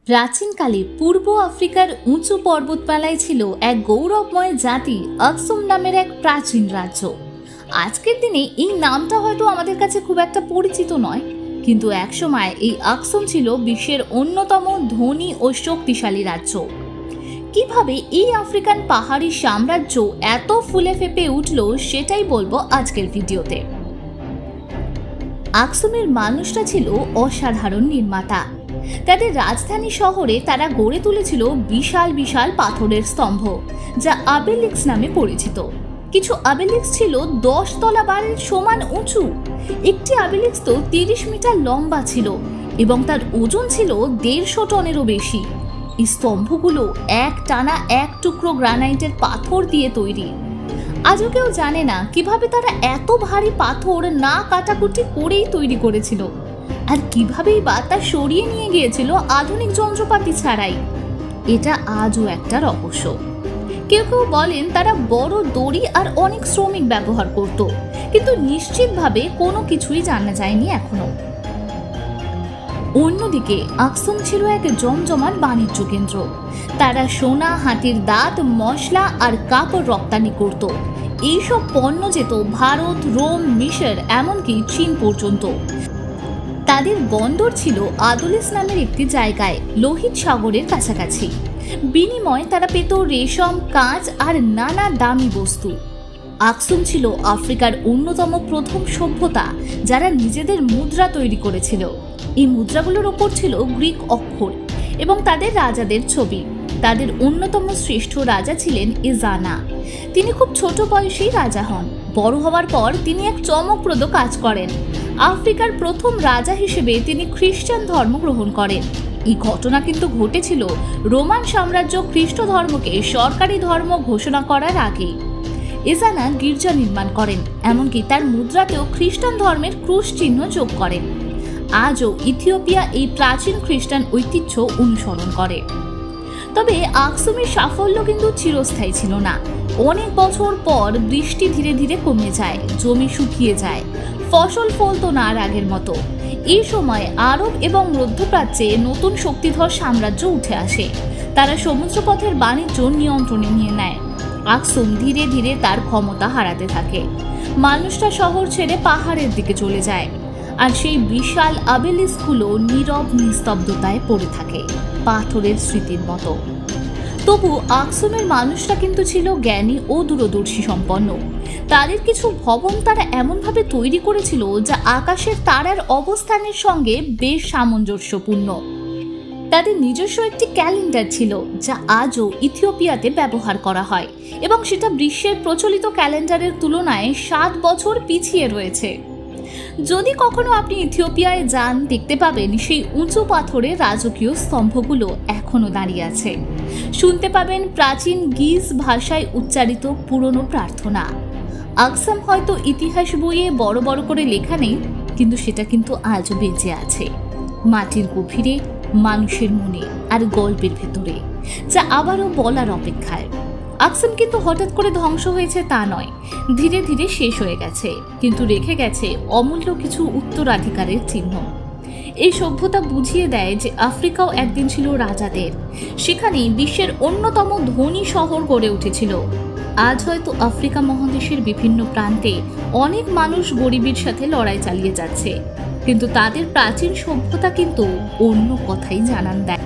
প্রাচীনকালে পূর্ব আফ্রিকার উঁচু পর্বতমালায় ছিল এক গৌরবময় জাতি আকসুম নামের এক প্রাচীন রাজ্য। আজকের দিনে এই নামটা হয়তো আমাদের কাছে খুব একটা পরিচিত নয়, কিন্তু একসময় এই আকসুম ছিল বিশ্বের অন্যতম ধনী ও শক্তিশালী রাজ্য। কিভাবে এই আফ্রিকান পাহাড়ি সাম্রাজ্য এত ফুলে ফেপে উঠল সেটাই বলবো আজকের ভিডিওতে। আকসুমের মানুষরা ছিল অসাধারণ নির্মাতা। তাদের রাজধানী শহরে তারা গড়ে তুলেছিল বিশাল বিশাল পাথরের স্তম্ভ, যা আবেলিক্স নামে পরিচিত। কিছু আবেলিক্স ছিল 10 তলা বাড়ির সমান উঁচু। একটি আবেলিক্স তো 30 মিটার লম্বা ছিল এবং তার ওজন ছিল 150 টনেরও বেশি। এই স্তম্ভগুলো এক টানা এক টুকরো গ্রানাইটের পাথর দিয়ে তৈরি। আজও কেউ জানে না কিভাবে তারা এত ভারী পাথর না কাটাকুটি করেই তৈরি করেছিল, আর কিভাবেই বা তা সরিয়ে নিয়ে গিয়েছিল আধুনিক যন্ত্রপাতি ছাড়াই। এটা আজও একটা রহস্য। কেউ কেউ বলেন তারা বড় দড়ি আর অনেক শ্রমিক ব্যবহার করত, কিন্তু নিশ্চিতভাবে কোনো কিছুই জানা যায়নি এখনো। অন্যদিকে আকসুম ছিল এক জমজমাট বাণিজ্য কেন্দ্র। তারা সোনা, হাতির দাঁত, মশলা আর কাপড় রপ্তানি করত। এইসব পণ্য যেত ভারত, রোম, মিশর, এমনকি চীন পর্যন্ত। তাদের বন্দর ছিল আদোলিস নামের একটি জায়গায়, লোহিত সাগরের কাছাকাছি। বিনিময়ে তারা পেত রেশম, কাঁচ আর নানা দামি বস্তু। আকসুম ছিল আফ্রিকার অন্যতম প্রথম সভ্যতা যারা নিজেদের মুদ্রা তৈরি করেছিল। এই মুদ্রাগুলোর ওপর ছিল গ্রিক অক্ষর এবং তাদের রাজাদের ছবি। তাদের অন্যতম শ্রেষ্ঠ রাজা ছিলেন এজানা। তিনি খুব ছোট বয়সেই রাজা হন। বড় হওয়ার পর তিনি এক চমকপ্রদ কাজ করেন। আফ্রিকার প্রথম রাজা হিসেবে তিনি খ্রিস্টান ধর্ম গ্রহণ করেন। এই ঘটনা কিন্তু ঘটেছিল রোমান সাম্রাজ্য খ্রিস্ট ধর্মকে সরকারি ধর্ম ঘোষণা করার আগে। এজানা গির্জা নির্মাণ করেন, এমনকি তার মুদ্রাতেও খ্রিস্টান ধর্মের ক্রুশ চিহ্ন যোগ করেন। আজও ইথিওপিয়া এই প্রাচীন খ্রিস্টান ঐতিহ্য অনুসরণ করে। তবে আকসুমের সাফল্য কিন্তু চিরস্থায়ী ছিল না। অনেক বছর পর বৃষ্টি ধীরে ধীরে কমে যায়, জমি শুকিয়ে যায়, ফসল ফলতো না আর আগের মতো। এই সময় আরব এবং মধ্যপ্রাচ্যে নতুন শক্তিধর সাম্রাজ্য উঠে আসে। তারা সমুদ্রপথের বাণিজ্য নিয়ন্ত্রণে নিয়ে নেয়। আকসুম ধীরে ধীরে তার ক্ষমতা হারাতে থাকে। মানুষরা শহর ছেড়ে পাহাড়ের দিকে চলে যায়, আর সেই বিশাল আবেলিস্কগুলো নীরব নিস্তব্ধতায় পড়ে থাকে, পাথরের স্মৃতির মতো। তবু আকসুমের মানুষরা কিন্তু ছিল জ্ঞানী ও দূরদর্শী সম্পন্ন। তাদের কিছু ভবন তারা এমনভাবে তৈরি করেছিল যা আকাশের তারার অবস্থানের সঙ্গে বেশ সামঞ্জস্যপূর্ণ। তাদের নিজস্ব একটি ক্যালেন্ডার ছিল যা আজও ইথিওপিয়াতে ব্যবহার করা হয়, এবং সেটা বিশ্বের প্রচলিত ক্যালেন্ডারের তুলনায় 7 বছর পিছিয়ে রয়েছে। যদি কখনো আপনি ইথিওপিয়ায় যান, দেখতে পাবেন সেই উঁচু পাথরের রাজকীয় স্তম্ভগুলো এখনো দাঁড়িয়ে আছে। শুনতে পাবেন প্রাচীন গিজ ভাষায় উচ্চারিত পুরনো প্রার্থনা। আকসুম হয়তো ইতিহাস বইয়ে বড় বড় করে লেখা নেই, কিন্তু সেটা কিন্তু আজও বেঁচে আছে মাটির গভীরে, মানুষের মনে আর গল্পের ভেতরে, যা আবারও বলার অপেক্ষায়। আকসুম কিন্তু হঠাৎ করে ধ্বংস হয়েছে তা নয়, ধীরে ধীরে শেষ হয়ে গেছে, কিন্তু রেখে গেছে অমূল্য কিছু উত্তরাধিকারের চিহ্ন। এই সভ্যতা বুঝিয়ে দেয় যে আফ্রিকাও একদিন ছিল রাজাদের। সেখানেই বিশ্বের অন্যতম ধনী শহর গড়ে উঠেছিল। আজ হয়তো আফ্রিকা মহাদেশের বিভিন্ন প্রান্তে অনেক মানুষ গরিবের সাথে লড়াই চালিয়ে যাচ্ছে, কিন্তু তাদের প্রাচীন সভ্যতা কিন্তু অন্য কথাই জানান দেয়।